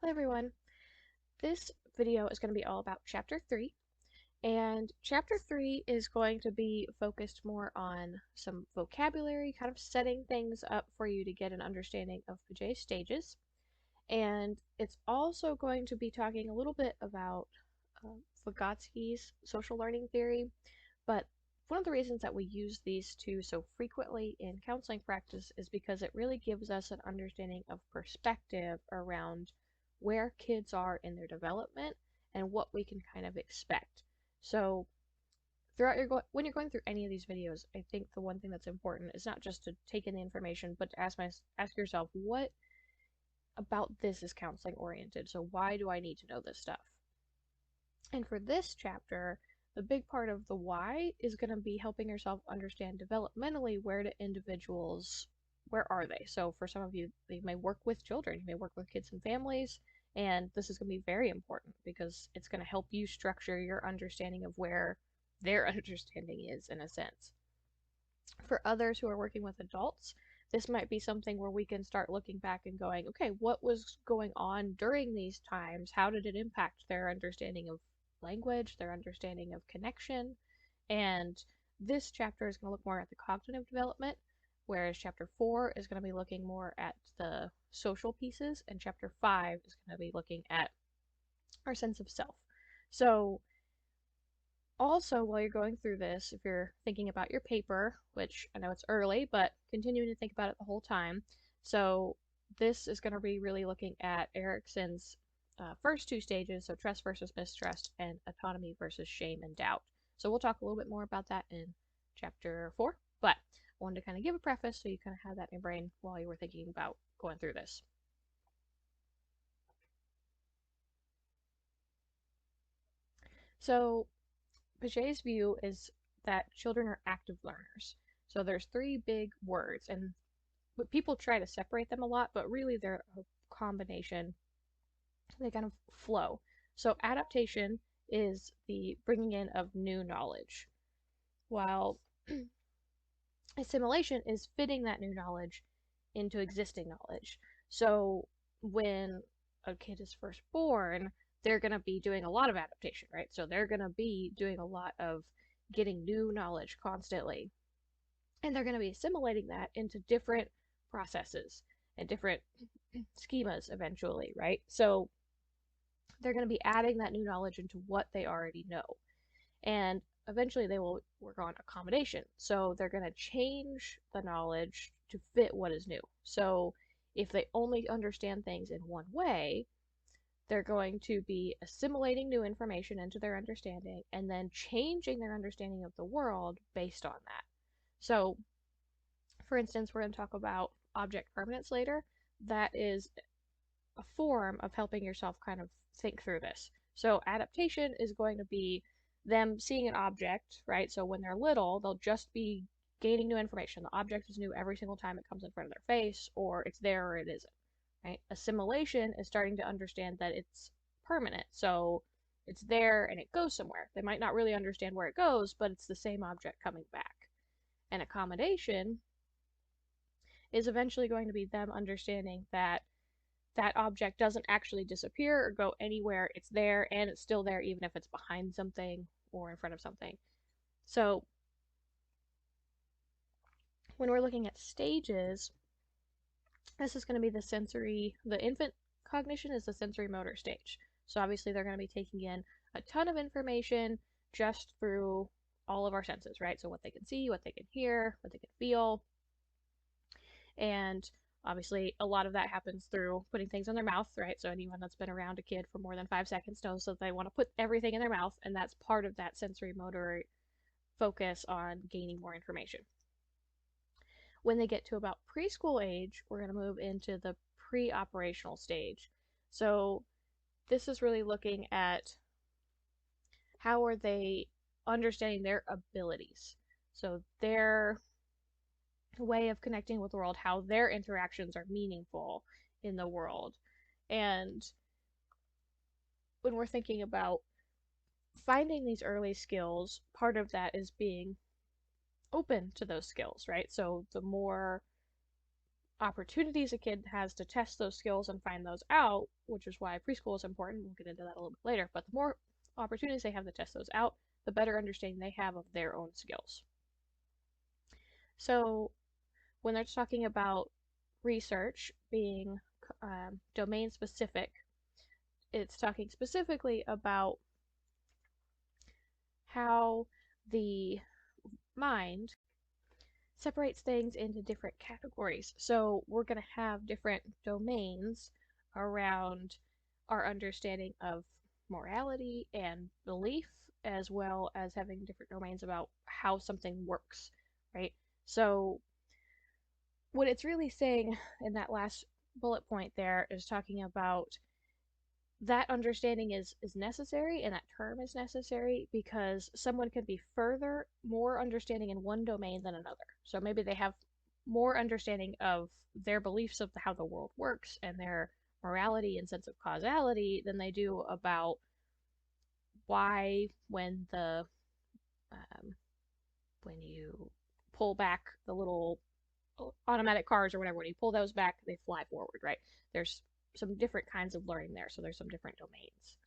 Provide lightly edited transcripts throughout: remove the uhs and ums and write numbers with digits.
Hello everyone. This video is going to be all about Chapter 3, and Chapter 3 is going to be focused more on some vocabulary, kind of setting things up for you to get an understanding of Piaget's stages, and it's also going to be talking a little bit about Vygotsky's social learning theory, but one of the reasons that we use these two so frequently in counseling practice is because it really gives us an understanding of perspective around where kids are in their development and what we can kind of expect. So when you're going through any of these videos, I think the one thing that's important is not just to take in the information, but to ask yourself, what about this is counseling oriented? So why do I need to know this stuff? And for this chapter, the big part of the why is going to be helping yourself understand developmentally where are they? So for some of you, you may work with children, you may work with kids and families, and this is going to be very important because it's going to help you structure your understanding of where their understanding is in a sense. For others who are working with adults, this might be something where we can start looking back and going, okay, what was going on during these times? How did it impact their understanding of language, their understanding of connection? And this chapter is going to look more at the cognitive development, whereas chapter 4 is going to be looking more at the social pieces, and chapter 5 is going to be looking at our sense of self. So also, while you're going through this, if you're thinking about your paper, which I know it's early, but continuing to think about it the whole time. So this is going to be really looking at Erikson's first two stages, so trust versus mistrust, and autonomy versus shame and doubt. So we'll talk a little bit more about that in chapter 4, but I wanted to kind of give a preface so you kind of have that in your brain while you were thinking about going through this. So Piaget's view is that children are active learners. So there's three big words, and people try to separate them a lot, but really they're a combination. They kind of flow. So adaptation is the bringing in of new knowledge, while assimilation is fitting that new knowledge into existing knowledge. So when a kid is first born, they're going to be doing a lot of adaptation, right? So they're going to be doing a lot of getting new knowledge constantly. And they're going to be assimilating that into different processes and different schemas eventually, right? So they're going to be adding that new knowledge into what they already know. And eventually they will work on accommodation. So they're going to change the knowledge to fit what is new. So if they only understand things in one way, they're going to be assimilating new information into their understanding and then changing their understanding of the world based on that. So, for instance, we're going to talk about object permanence later. That is a form of helping yourself kind of think through this. So adaptation is going to be them seeing an object, right? So when they're little, they'll just be gaining new information. The object is new every single time it comes in front of their face, or it's there or it isn't, right? Assimilation is starting to understand that it's permanent. So it's there and it goes somewhere. They might not really understand where it goes, but it's the same object coming back. And accommodation is eventually going to be them understanding that that object doesn't actually disappear or go anywhere. It's there and it's still there even if it's behind something or in front of something. So when we're looking at stages, this is going to be the infant cognition is the sensory motor stage. So obviously they're going to be taking in a ton of information just through all of our senses, right? So what they can see, what they can hear, what they can feel. And obviously, a lot of that happens through putting things in their mouth, right? So anyone that's been around a kid for more than 5 seconds knows that they want to put everything in their mouth, and that's part of that sensory motor focus on gaining more information. When they get to about preschool age, we're going to move into the pre-operational stage. So this is really looking at how are they understanding their abilities. So their way of connecting with the world, how their interactions are meaningful in the world. And when we're thinking about finding these early skills, part of that is being open to those skills, right? So the more opportunities a kid has to test those skills and find those out, which is why preschool is important. We'll get into that a little bit later. But the more opportunities they have to test those out, the better understanding they have of their own skills. So when they're talking about research being domain specific, it's talking specifically about how the mind separates things into different categories. So we're going to have different domains around our understanding of morality and belief, as well as having different domains about how something works, right? So what it's really saying in that last bullet point there is talking about that understanding is necessary, and that term is necessary because someone could be further more understanding in one domain than another. So maybe they have more understanding of their beliefs of how the world works and their morality and sense of causality than they do about why um, when you pull back the little automatic cars or whatever, when you pull those back, they fly forward, right? There's some different kinds of learning there, so there's some different domains.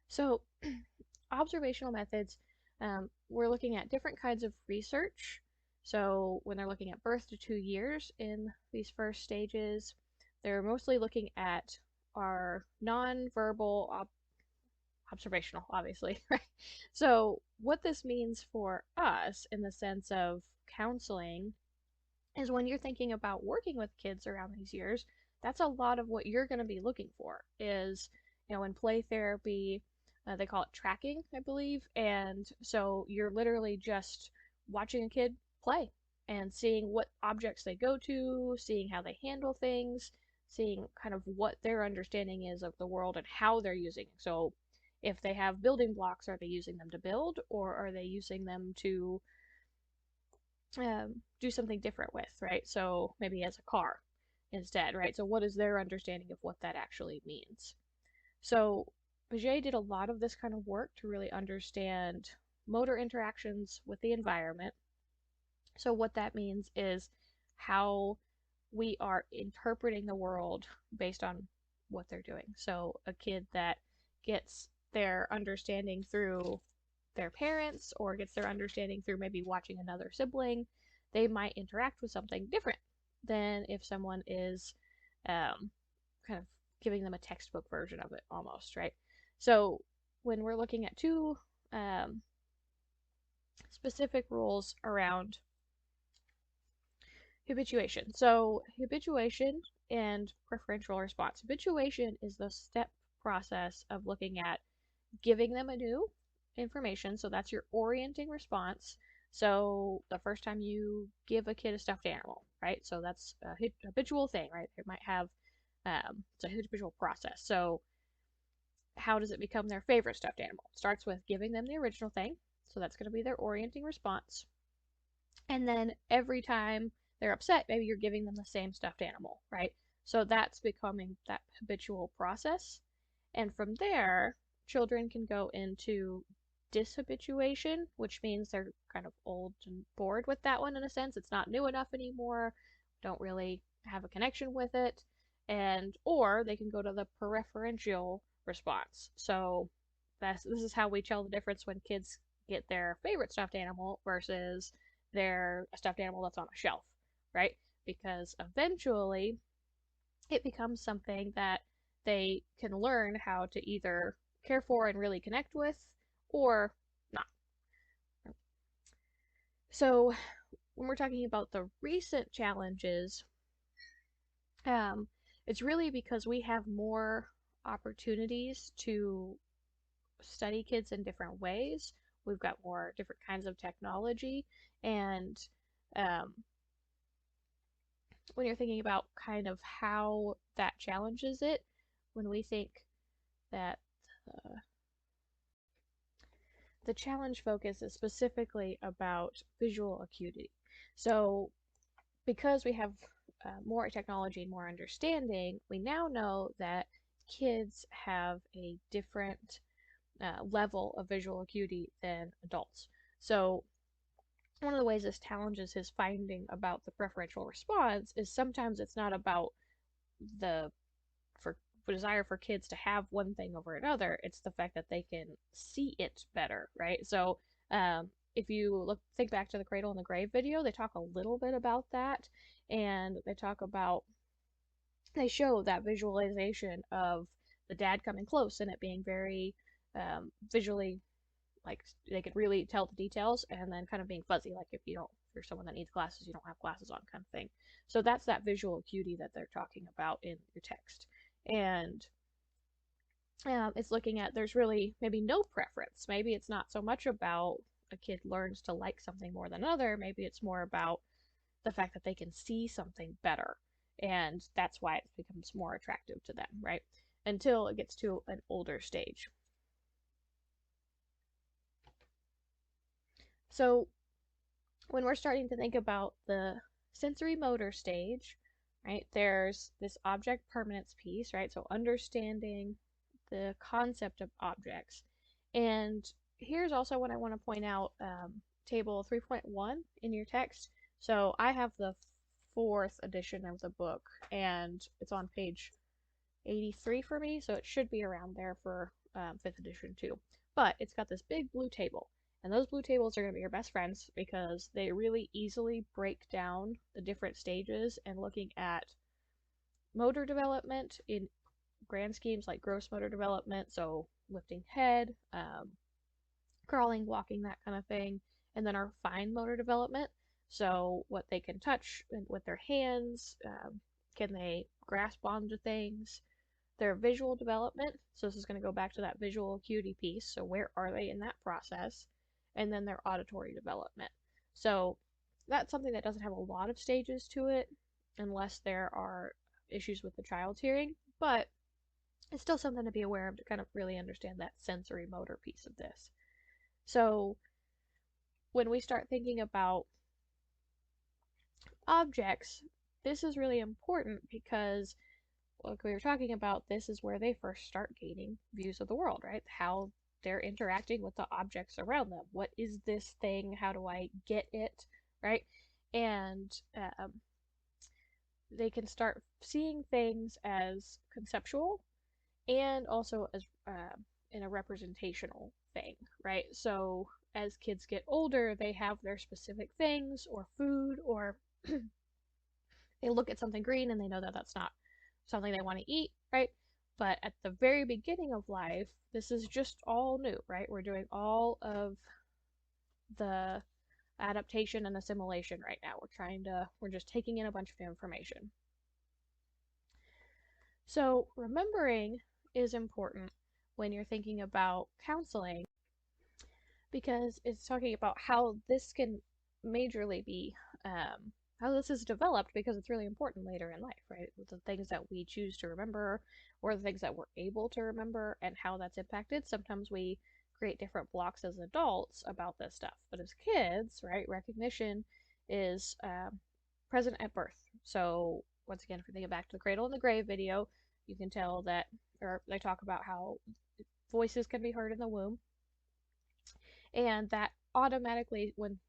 So, observational methods, we're looking at different kinds of research. So, when they're looking at birth to 2 years in these first stages, they're mostly looking at our nonverbal observational, obviously, right? So, what this means for us in the sense of counseling is when you're thinking about working with kids around these years, that's a lot of what you're going to be looking for is, in play therapy, they call it tracking, I believe. And so you're literally just watching a kid play and seeing what objects they go to, seeing how they handle things, seeing kind of what their understanding is of the world and how they're using it. So if they have building blocks, are they using them to build, or are they using them to do something different with, right? So maybe as a car instead, right? So what is their understanding of what that actually means? So Piaget did a lot of this kind of work to really understand motor interactions with the environment. So what that means is how we are interpreting the world based on what they're doing. So a kid that gets their understanding through their parents or gets their understanding through maybe watching another sibling, they might interact with something different than if someone is kind of giving them a textbook version of it almost, right? So when we're looking at two um, specific rules around habituation. So habituation and preferential response. Habituation is the step process of looking at giving them a new information. So that's your orienting response. So the first time you give a kid a stuffed animal, right? So that's a habitual thing, right? They might have it's a habitual process. So how does it become their favorite stuffed animal? It starts with giving them the original thing. So that's going to be their orienting response. And then every time they're upset, maybe you're giving them the same stuffed animal, right? So that's becoming that habitual process. And from there, children can go into dishabituation, which means they're kind of old and bored with that one in a sense. It's not new enough anymore, don't really have a connection with it. And or they can go to the preferential response. So this is how we tell the difference when kids get their favorite stuffed animal versus their stuffed animal that's on a shelf, right? Because eventually it becomes something that they can learn how to either care for and really connect with or not. So when we're talking about the recent challenges, um, it's really because we have more opportunities to study kids in different ways. We've got more different kinds of technology, and um, when you're thinking about kind of how that challenges it, when we think that the challenge focus is specifically about visual acuity. So, because we have more technology and more understanding, we now know that kids have a different level of visual acuity than adults. So, one of the ways this challenges his finding about the preferential response is sometimes it's not about the for desire for kids to have one thing over another. It's the fact that they can see it better, right? So if you think back to the Cradle and the Grave video, they talk a little bit about that, and they show that visualization of the dad coming close and it being very visually, like they could really tell the details, and then kind of being fuzzy, like if you're someone that needs glasses, you don't have glasses on, kind of thing. So that's that visual acuity that they're talking about in your text. And it's looking at there's really maybe no preference. Maybe it's not so much about a kid learns to like something more than another. Maybe it's more about the fact that they can see something better. And that's why it becomes more attractive to them, right? Until it gets to an older stage. So when we're starting to think about the sensory motor stage, right, there's this object permanence piece, right? So understanding the concept of objects. And here's also what I want to point out, table 3.1 in your text. So I have the 4th edition of the book, and it's on page 83 for me, so it should be around there for 5th edition too. But it's got this big blue table, and those blue tables are going to be your best friends because they really easily break down the different stages and looking at motor development in grand schemes like gross motor development, so lifting head, crawling, walking, that kind of thing, and then our fine motor development, so what they can touch with their hands, can they grasp onto things, their visual development, so this is going to go back to that visual acuity piece, so where are they in that process, and then their auditory development. So that's something that doesn't have a lot of stages to it unless there are issues with the child's hearing, but it's still something to be aware of to kind of really understand that sensory motor piece of this. So when we start thinking about objects, this is really important because, like we were talking about, this is where they first start gaining views of the world, right? How they're interacting with the objects around them. What is this thing? How do I get it? Right? And they can start seeing things as conceptual and also as in a representational thing, right? So as kids get older, they have their specific things or food, or they look at something green and they know that that's not something they want to eat, right? But at the very beginning of life, this is just all new, right? We're doing all of the adaptation and assimilation right now. We're just taking in a bunch of information. So remembering is important when you're thinking about counseling because it's talking about how this can majorly be how this is developed, because it's really important later in life, right? With the things that we choose to remember or the things that we're able to remember and how that's impacted. Sometimes we create different blocks as adults about this stuff, but as kids, right, recognition is present at birth. So once again, if we think back to the Cradle and the Grave video, you can tell that, or they talk about how voices can be heard in the womb, and that automatically when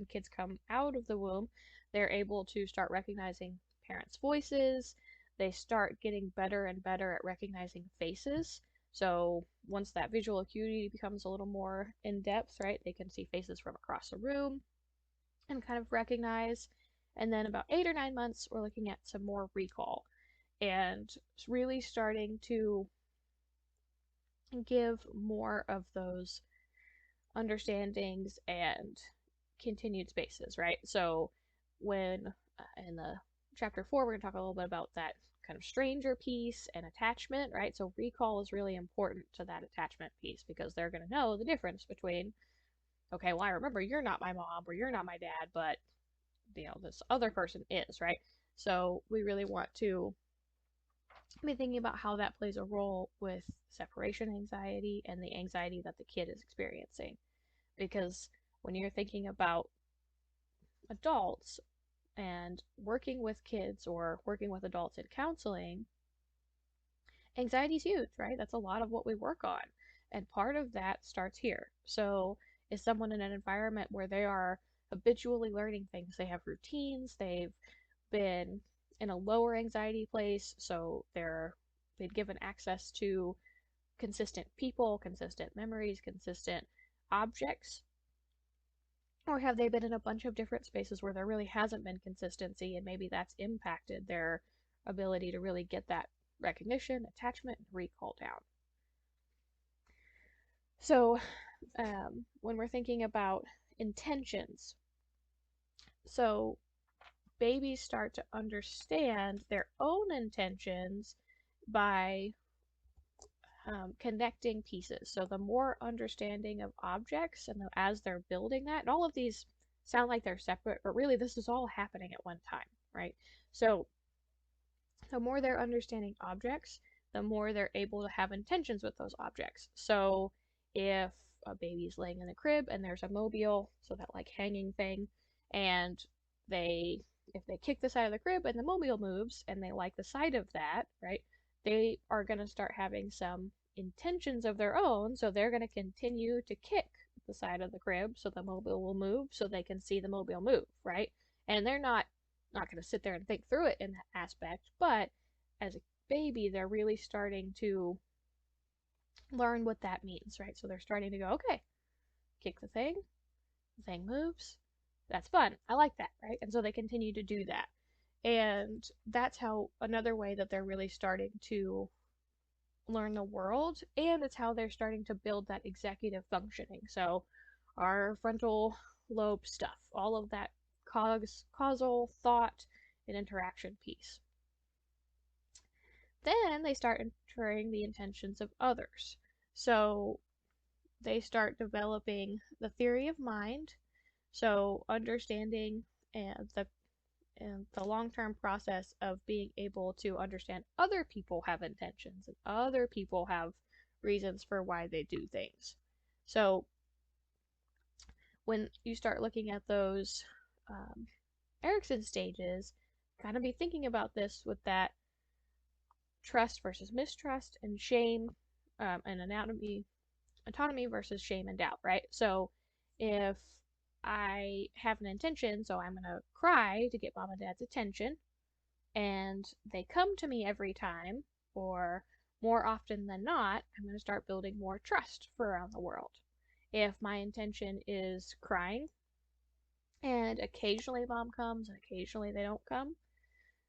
kids come out of the womb, they're able to start recognizing parents' voices. They start getting better and better at recognizing faces. So once that visual acuity becomes a little more in depth, right, they can see faces from across the room and kind of recognize. And then about 8 or 9 months, we're looking at some more recall and really starting to give more of those understandings and continued spaces, right? So when in the chapter 4, we're going to talk a little bit about that kind of stranger piece and attachment, right? So recall is really important to that attachment piece because they're going to know the difference between, okay, well, I remember you're not my mom or you're not my dad, but this other person is, right? So we really want to be thinking about how that plays a role with separation anxiety and the anxiety that the kid is experiencing. Because when you're thinking about adults and working with kids or working with adults in counseling, anxiety is huge, right? That's a lot of what we work on. And part of that starts here. So is someone in an environment where they are habitually learning things. They have routines, they've been in a lower anxiety place, so they've given access to consistent people, consistent memories, consistent objects? Or have they been in a bunch of different spaces where there really hasn't been consistency, and maybe that's impacted their ability to really get that recognition, attachment, and recall down? So, when we're thinking about intentions, so babies start to understand their own intentions by connecting pieces. So the more understanding of objects, and as they're building that, and all of these sound like they're separate, but really this is all happening at one time, right? So the more they're understanding objects, the more they're able to have intentions with those objects. So if a baby's laying in a crib and there's a mobile, so that like hanging thing, and if they kick the side of the crib and the mobile moves and they like the side of that, right? They are going to start having some intentions of their own, so they're going to continue to kick the side of the crib so the mobile will move so they can see the mobile move, right? And they're not going to sit there and think through it in that aspect, but as a baby, they're really starting to learn what that means, right? So they're starting to go, okay, kick the thing moves, that's fun, I like that, right? And so they continue to do that. And that's how another way that they're really starting to learn the world, and it's how they're starting to build that executive functioning. So our frontal lobe stuff, all of that causal thought and interaction piece. Then they start entering the intentions of others. So they start developing the theory of mind, so understanding and the long-term process of being able to understand other people have intentions and other people have reasons for why they do things. So when you start looking at those Erikson stages, kind of be thinking about this with that trust versus mistrust and shame, and autonomy versus shame and doubt, right? So if I have an intention, so I'm gonna cry to get mom and dad's attention, and they come to me every time, or more often than not, I'm gonna start building more trust for around the world. If my intention is crying, and occasionally mom comes and occasionally they don't come,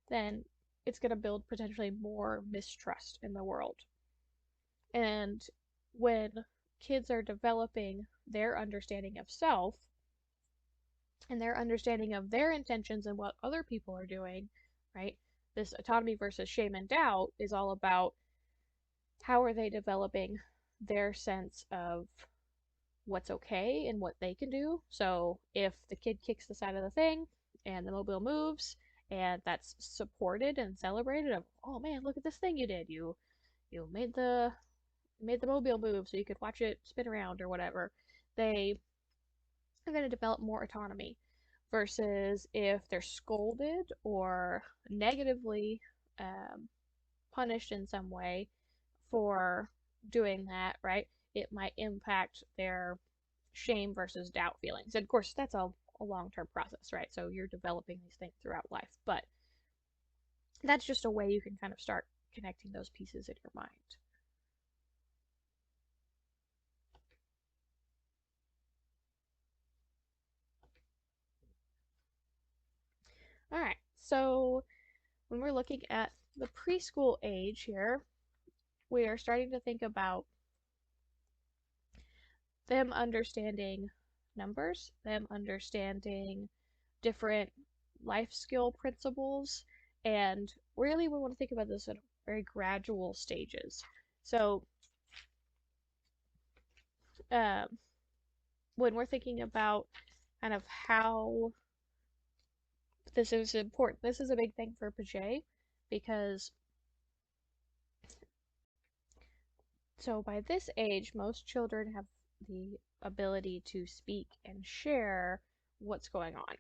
then it's gonna build potentially more mistrust in the world. And when kids are developing their understanding of self and their understanding of their intentions and what other people are doing, right? This autonomy versus shame and doubt is all about how are they developing their sense of what's okay and what they can do. So if the kid kicks the side of the thing and the mobile moves and that's supported and celebrated, of, oh man, look at this thing you did. You made the mobile move so you could watch it spin around or whatever. They are going to develop more autonomy. Versus if they're scolded or negatively punished in some way for doing that, right? It might impact their shame versus doubt feelings. And of course, that's a long-term process, right? So you're developing these things throughout life. But that's just a way you can kind of start connecting those pieces in your mind. All right, so when we're looking at the preschool age here, we are starting to think about them understanding numbers, them understanding different life skill principles, and really we want to think about this at very gradual stages. So, um, when we're thinking about kind of how this is important, this is a big thing for Paget because so by this age, most children have the ability to speak and share what's going on.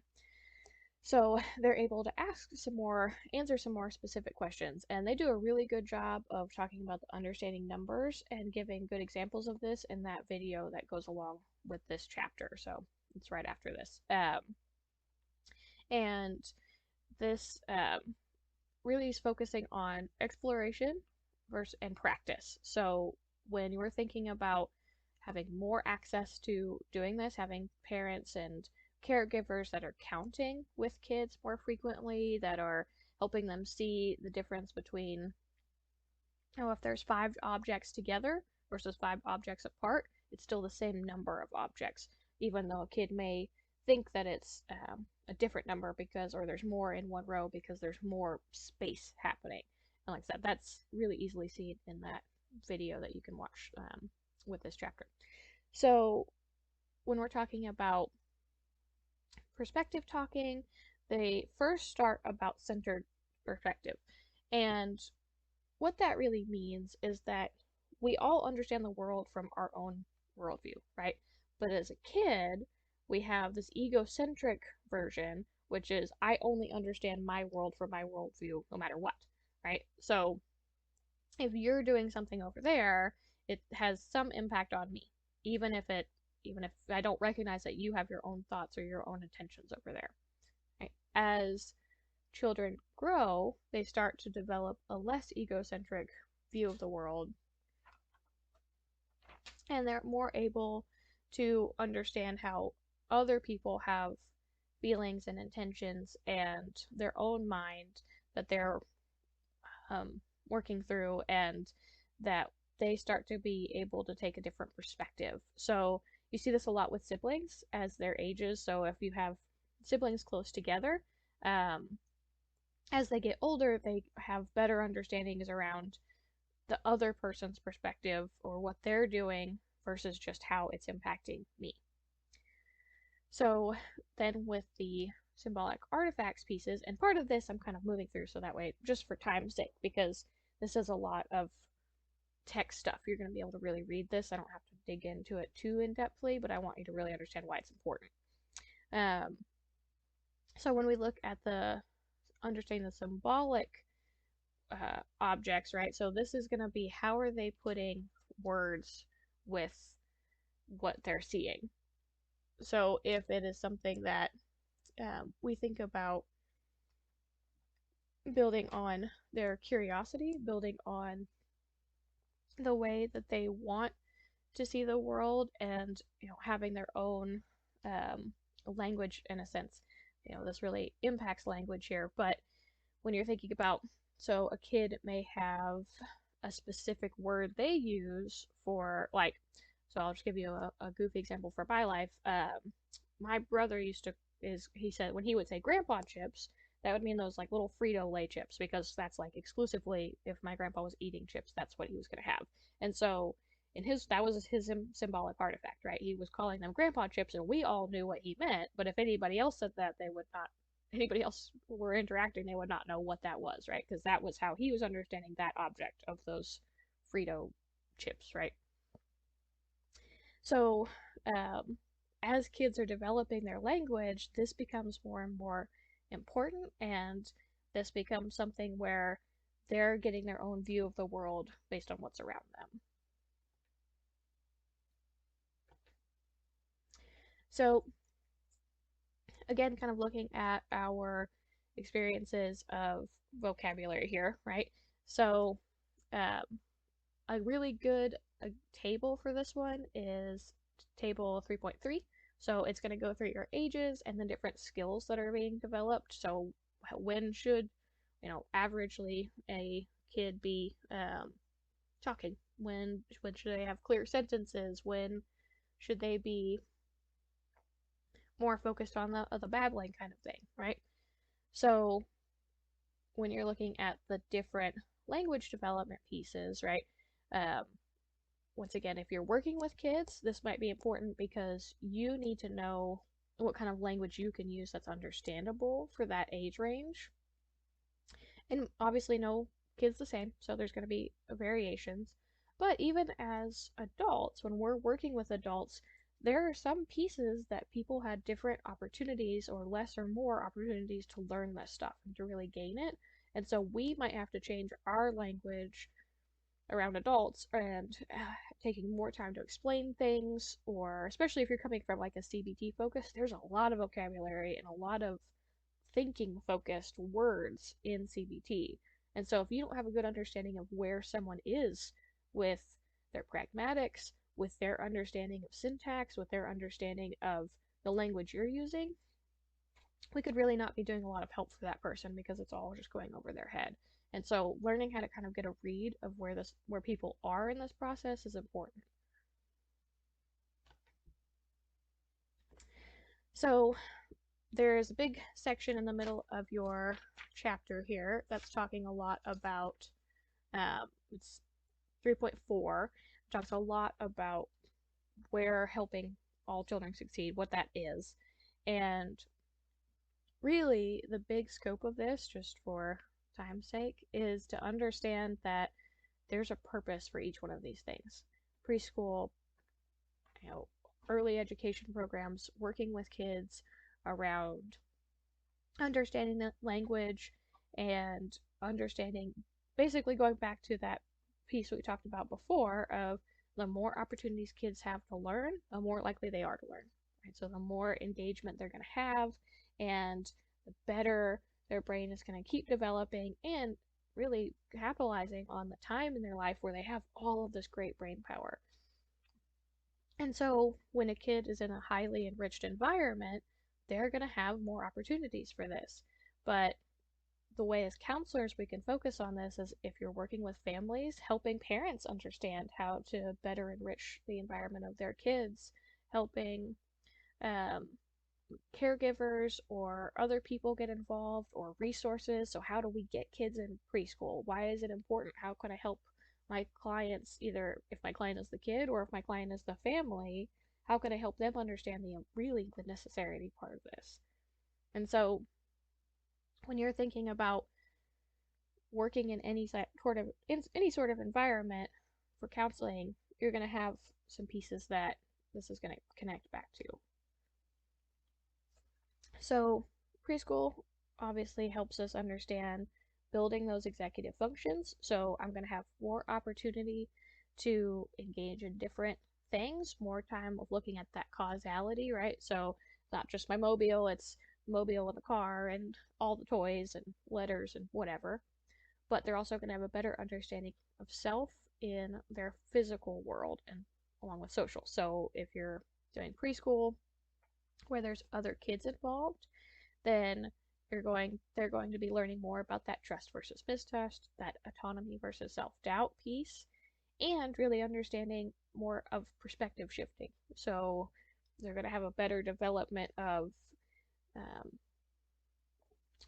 So they're able to answer some more specific questions, and they do a really good job of talking about the understanding numbers and giving good examples of this in that video that goes along with this chapter. So It's right after this. And this really is focusing on exploration versus and practice. So when you're thinking about having more access to doing this, having parents and caregivers that are counting with kids more frequently, that are helping them see the difference between, if there's 5 objects together versus 5 objects apart, it's still the same number of objects, even though a kid may think that it's a different number because, or there's more in one row because there's more space happening. And like I said, that's really easily seen in that video that you can watch with this chapter. So when we're talking about perspective talking, they first start about centered perspective. And what that really means is that we all understand the world from our own worldview, right? But as a kid, we have this egocentric version, which is I only understand my world from my worldview no matter what, right? So if you're doing something over there, it has some impact on me, even if I don't recognize that you have your own thoughts or your own intentions over there. Right? As children grow, they start to develop a less egocentric view of the world, and they're more able to understand how other people have feelings and intentions and their own mind that they're working through, and that they start to be able to take a different perspective. So you see this a lot with siblings as their ages. So if you have siblings close together, as they get older, they have better understandings around the other person's perspective or what they're doing versus just how it's impacting me. So then with the symbolic artifacts pieces, and part of this I'm kind of moving through so that way, just for time's sake, because this is a lot of text stuff. You're going to be able to really read this. I don't have to dig into it too in-depthly, but I want you to really understand why it's important. So when we look at the understanding the symbolic objects, right? So this is going to be how are they putting words with what they're seeing. So if it is something that we think about building on their curiosity, building on the way that they want to see the world, and having their own language in a sense. This really impacts language here, but when you're thinking about, so a kid may have a specific word they use for, like, so I'll just give you a goofy example for my life. My brother he said when he would say grandpa chips, that would mean those like little Frito-Lay chips, because that's like exclusively if my grandpa was eating chips, that's what he was going to have. And so that was his symbolic artifact, right? He was calling them grandpa chips, and we all knew what he meant, but if anybody else said that, they would not, anybody else were interacting, they would not know what that was, right? Because that was how he was understanding that object of those Frito chips, right? So, as kids are developing their language, this becomes more and more important, and this becomes something where they're getting their own view of the world based on what's around them. So, again, kind of looking at our experiences of vocabulary here, right? So, a really good table for this one is table 3.3. So it's going to go through your ages and the different skills that are being developed. So when should, averagely a kid be talking? When should they have clear sentences? When should they be more focused on the babbling kind of thing, right? So when you're looking at the different language development pieces, right? Once again, if you're working with kids, this might be important because you need to know what kind of language you can use that's understandable for that age range. And obviously, no kid's the same, so there's going to be variations. But even as adults, when we're working with adults, there are some pieces that people had different opportunities or less or more opportunities to learn this stuff and to really gain it. And so we might have to change our language around adults and taking more time to explain things, or especially if you're coming from like a CBT focus, there's a lot of vocabulary and a lot of thinking focused words in CBT. And so if you don't have a good understanding of where someone is with their pragmatics, with their understanding of syntax, with their understanding of the language you're using, we could really not be doing a lot of help for that person because it's all just going over their head. And so learning how to kind of get a read of where people are in this process is important. So there's a big section in the middle of your chapter here that's talking a lot about it's 3.4, talks a lot about where helping all children succeed, what that is. And really, the big scope of this, just for time's sake, is to understand that there's a purpose for each one of these things. Preschool, you know, early education programs, working with kids around understanding the language and understanding, basically going back to that piece we talked about before of the more opportunities kids have to learn, the more likely they are to learn. Right? So the more engagement they're going to have, and the better their brain is going to keep developing and really capitalizing on the time in their life where they have all of this great brain power. And so when a kid is in a highly enriched environment, they're going to have more opportunities for this. But the way as counselors we can focus on this is if you're working with families, helping parents understand how to better enrich the environment of their kids, helping um, caregivers or other people get involved, or resources. So how do we get kids in preschool? Why is it important? How can I help my clients, either if my client is the kid or if my client is the family, how can I help them understand the necessity part of this? And so when you're thinking about working in any sort of environment for counseling, you're going to have some pieces that this is going to connect back to. So preschool obviously helps us understand building those executive functions. So I'm going to have more opportunity to engage in different things, more time of looking at that causality, right? So not just my mobile, it's mobile in the car and all the toys and letters and whatever. But they're also going to have a better understanding of self in their physical world and along with social. So if you're doing preschool where there's other kids involved, then they're going to be learning more about that trust versus mistrust, that autonomy versus self-doubt piece, and really understanding more of perspective shifting. So they're going to have a better development of um,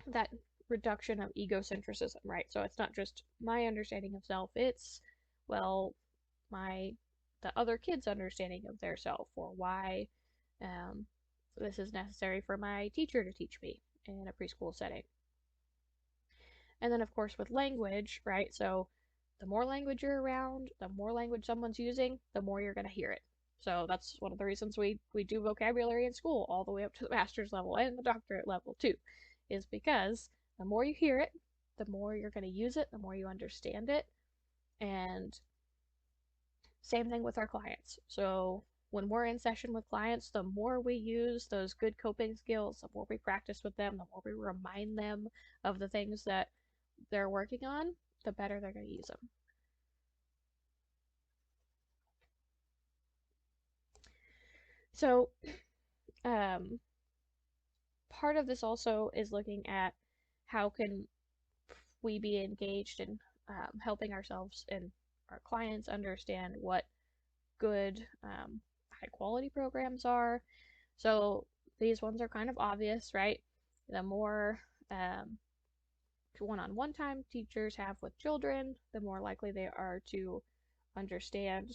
that reduction of egocentrism, right? So it's not just my understanding of self, it's, well, my the other kid's understanding of their self, or why um, this is necessary for my teacher to teach me in a preschool setting. And then, of course, with language, right? So the more language you're around, the more language someone's using, the more you're going to hear it. So that's one of the reasons we do vocabulary in school all the way up to the master's level and the doctorate level too, is because the more you hear it, the more you're going to use it, the more you understand it. And same thing with our clients. So when we're in session with clients, the more we use those good coping skills, the more we practice with them, the more we remind them of the things that they're working on, the better they're going to use them. So um, part of this also is looking at how can we be engaged in helping ourselves and our clients understand what good high quality programs are. So these ones are kind of obvious, right? The more one-on-one time teachers have with children, the more likely they are to understand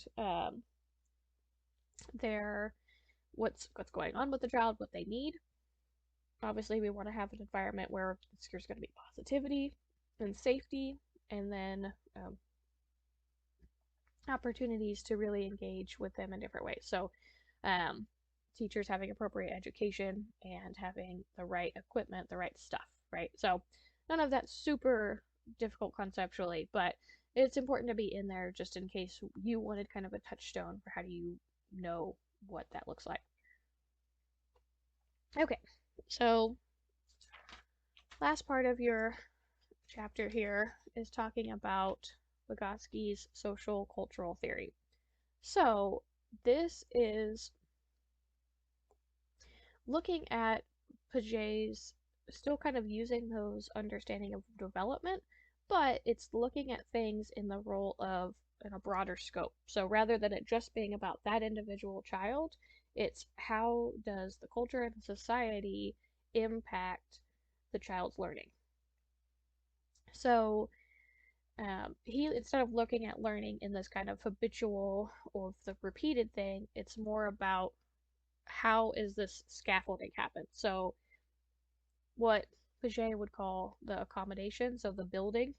their what's going on with the child, what they need. Obviously, we want to have an environment where there's going to be positivity and safety, and then opportunities to really engage with them in different ways. So, um, teachers having appropriate education and having the right equipment, the right stuff, right? So, none of that's super difficult conceptually, but it's important to be in there just in case you wanted kind of a touchstone for how do you know what that looks like. Okay, so last part of your chapter here is talking about Vygotsky's social cultural theory. So this is looking at Piaget's still kind of using those understanding of development, but it's looking at things in the role of in a broader scope. So rather than it just being about that individual child, it's how does the culture and society impact the child's learning. So he instead of looking at learning in this kind of habitual or the repeated thing, it's more about how is this scaffolding happen. So what Piaget would call the accommodation, so the building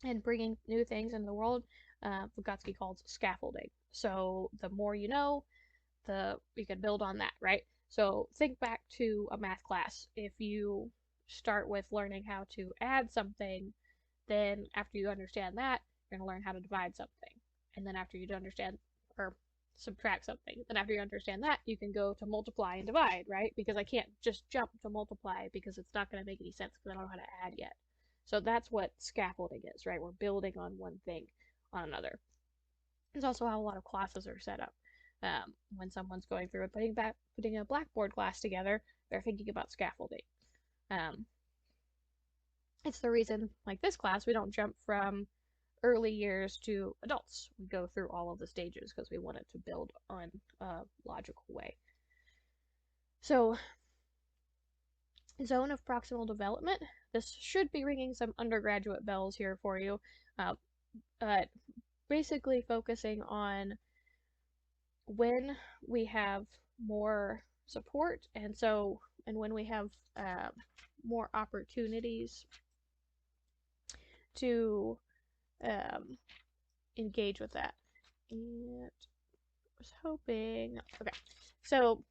and bringing new things into the world, Vygotsky calls scaffolding. So the more you know, the you can build on that, right? So think back to a math class. If you start with learning how to add something, then after you understand that, you're going to learn how to divide something. And then after you understand or subtract something, then after you understand that, you can go to multiply and divide, right? Because I can't just jump to multiply because it's not going to make any sense because I don't know how to add yet. So that's what scaffolding is, right? We're building on one thing on another. It's also how a lot of classes are set up. When someone's going through and putting a Blackboard class together, they're thinking about scaffolding. Um, it's the reason, like this class, we don't jump from early years to adults. We go through all of the stages because we want it to build on a logical way. So, zone of proximal development. This should be ringing some undergraduate bells here for you. Uh, Basically focusing on when we have more support and when we have more opportunities to engage with that. And I was hoping, okay, so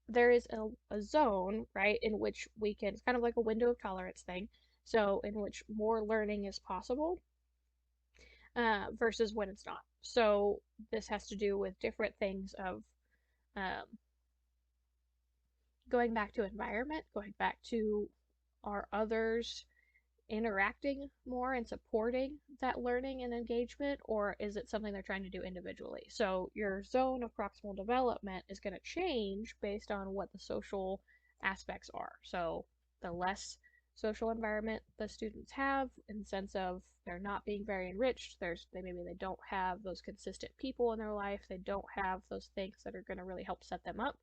there is a zone, right, in which we can, it's kind of like a window of tolerance thing, so in which more learning is possible versus when it's not. So this has to do with different things of um, going back to environment, going back to our others interacting more and supporting that learning and engagement, or is it something they're trying to do individually? So your zone of proximal development is going to change based on what the social aspects are. So the less social environment the students have in the sense of they're not being very enriched, maybe they don't have those consistent people in their life, they don't have those things that are going to really help set them up,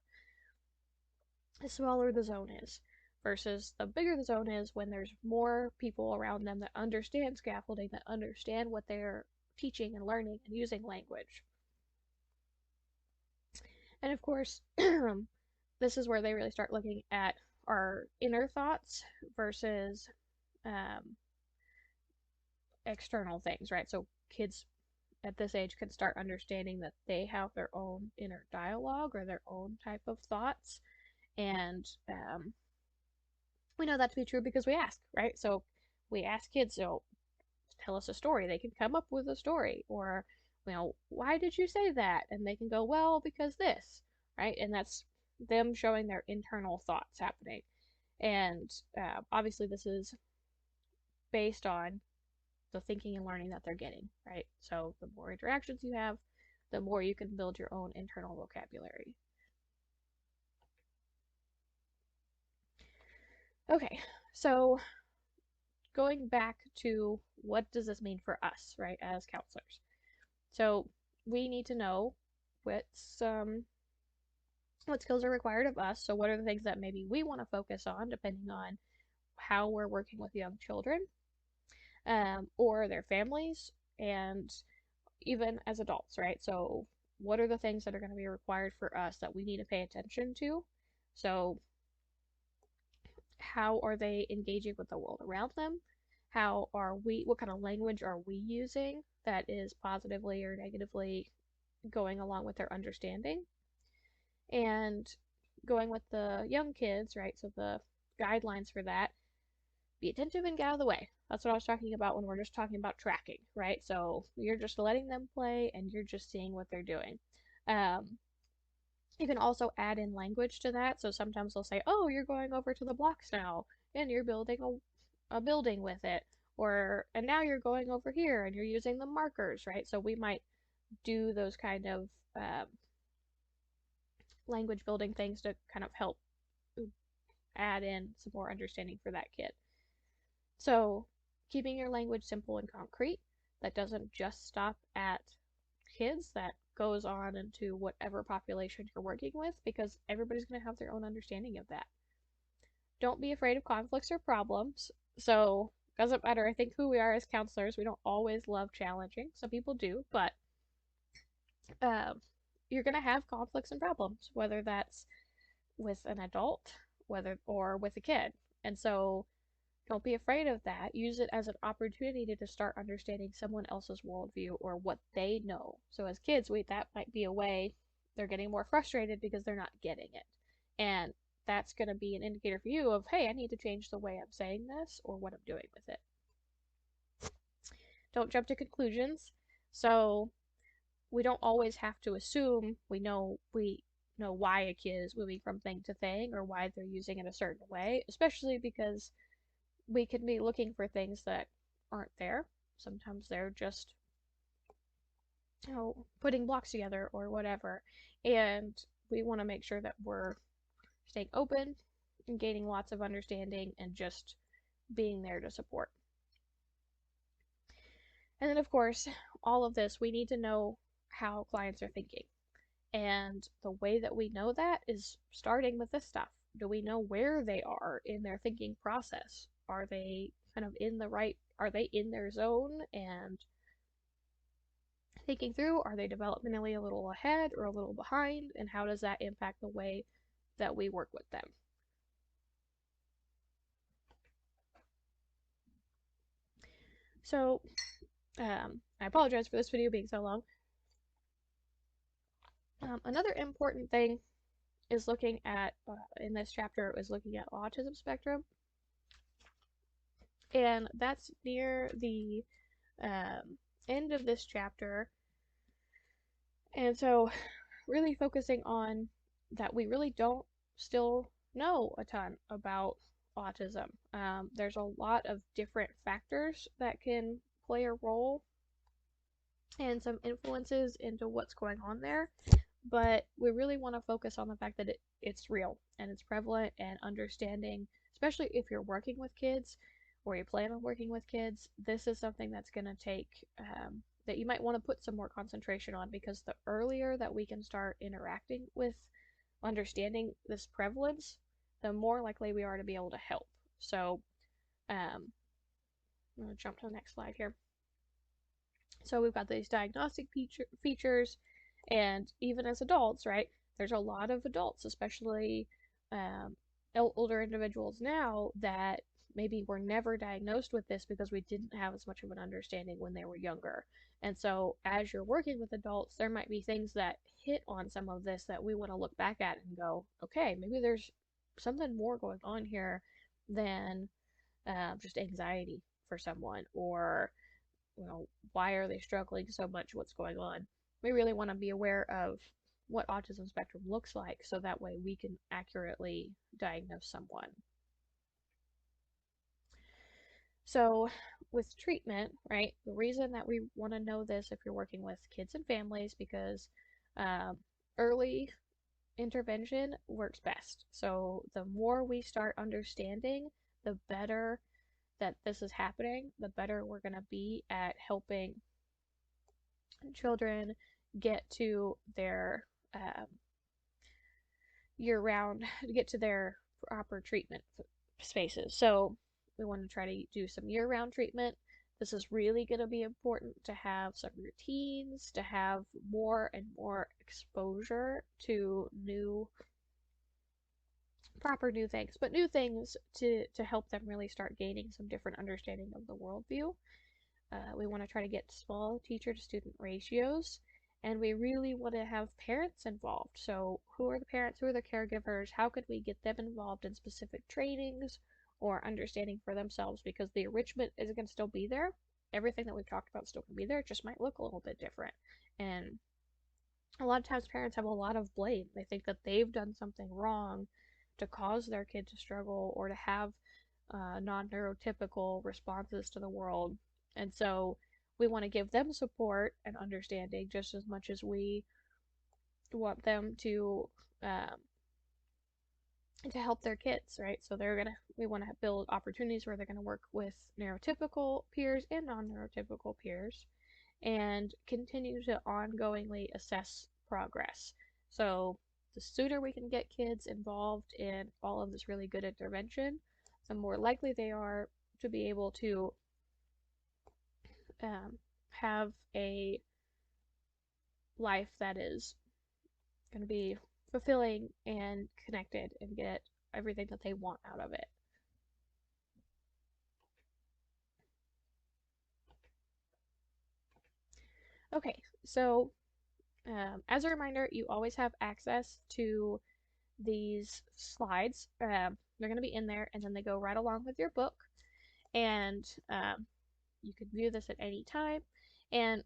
the smaller the zone is. Versus the bigger the zone is when there's more people around them that understand scaffolding, that understand what they're teaching and learning and using language. And of course, this is where they really start looking at our inner thoughts versus external things, right? So kids at this age can start understanding that they have their own inner dialogue or their own type of thoughts. And we know that to be true because we ask, right? So we ask kids, so tell us a story. They can come up with a story, or, why did you say that? And they can go, well, because this, right? And that's them showing their internal thoughts happening. And obviously, this is based on the thinking and learning that they're getting, right? So the more interactions you have, the more you can build your own internal vocabulary. Okay, so going back to what does this mean for us, right, as counselors? So we need to know what skills are required of us. So what are the things that maybe we want to focus on depending on how we're working with young children or their families and even as adults, right? So what are the things that are going to be required for us that we need to pay attention to? So how are they engaging with the world around them? What kind of language are we using that is positively or negatively going along with their understanding? And going with the young kids, right? So the guidelines for that, be attentive and get out of the way. That's what I was talking about when we're just talking about tracking, right? So you're just letting them play and you're just seeing what they're doing. Um, you can also add in language to that. So sometimes they'll say, oh, you're going over to the blocks now and you're building a building with it. Or, and now you're going over here and you're using the markers, right? So we might do those kind of language building things to kind of help add in some more understanding for that kid. So keeping your language simple and concrete, that doesn't just stop at kids, that goes on into whatever population you're working with because everybody's going to have their own understanding of that. Don't be afraid of conflicts or problems. So, doesn't matter, I think, who we are as counselors. We don't always love challenging. Some people do, but uh, you're going to have conflicts and problems, whether that's with an adult, whether or with a kid. And so, don't be afraid of that. Use it as an opportunity to start understanding someone else's worldview or what they know. So as kids, that might be a way they're getting more frustrated because they're not getting it. And that's going to be an indicator for you of, hey, I need to change the way I'm saying this or what I'm doing with it. Don't jump to conclusions. So we don't always have to assume we know why a kid is moving from thing to thing or why they're using it a certain way, especially because we could be looking for things that aren't there. Sometimes they're just, putting blocks together or whatever. And we want to make sure that we're staying open and gaining lots of understanding and just being there to support. And then, of course, all of this, we need to know how clients are thinking. And the way that we know that is starting with this stuff. Do we know where they are in their thinking process? Are they kind of are they in their zone and thinking through? Are they developmentally a little ahead or a little behind? And how does that impact the way that we work with them? So, I apologize for this video being so long. Another important thing is looking at, in this chapter, is looking at autism spectrum. And that's near the end of this chapter. And so, really focusing on that we really don't still know a ton about autism. There's a lot of different factors that can play a role and some influences into what's going on there. But we really want to focus on the fact that it's real and it's prevalent, and understanding, especially if you're working with kids or you plan on working with kids, this is something that's going to take, that you might want to put some more concentration on, because the earlier that we can start interacting with understanding this prevalence, the more likely we are to be able to help. So, I'm going to jump to the next slide here. So we've got these diagnostic features, and even as adults, right, there's a lot of adults, especially older individuals now, that maybe were never diagnosed with this because we didn't have as much of an understanding when they were younger. And so as you're working with adults, there might be things that hit on some of this that we want to look back at and go, okay, maybe there's something more going on here than just anxiety for someone, or why are they struggling so much? What's going on? We really want to be aware of what autism spectrum looks like so that way we can accurately diagnose someone. So, with treatment, right, the reason that we want to know this if you're working with kids and families, because early intervention works best. So, the more we start understanding, the better that this is happening, the better we're going to be at helping children get to their year-round, get to their proper treatment spaces. So we want to try to do some year-round treatment. This is really going to be important to have some routines, to have more and more exposure to proper new things, but new things to help them really start gaining some different understanding of the worldview. We want to try to get small teacher to student ratios, and we really want to have parents involved. So who are the parents, who are the caregivers, how could we get them involved in specific trainings or understanding for themselves, because the enrichment is going to still be there. Everything that we've talked about is still going to be there. It just might look a little bit different. And a lot of times parents have a lot of blame. They think that they've done something wrong to cause their kid to struggle or to have non-neurotypical responses to the world. And so we want to give them support and understanding just as much as we want them um, to help their kids, right? So we want to build opportunities where they're gonna work with neurotypical peers and non-neurotypical peers, and continue to ongoingly assess progress. So the sooner we can get kids involved in all of this really good intervention, the more likely they are to be able to have a life that is going to be fulfilling and connected and get everything that they want out of it. Okay, so as a reminder, you always have access to these slides. They're going to be in there, and then they go right along with your book. And you can view this at any time. And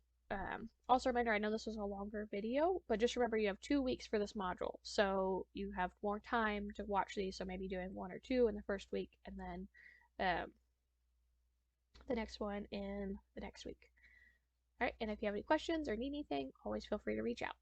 also, a reminder, I know this was a longer video, but just remember you have 2 weeks for this module. So you have more time to watch these. So maybe doing 1 or 2 in the first week, and then the next one in the next week. All right, and if you have any questions or need anything, always feel free to reach out.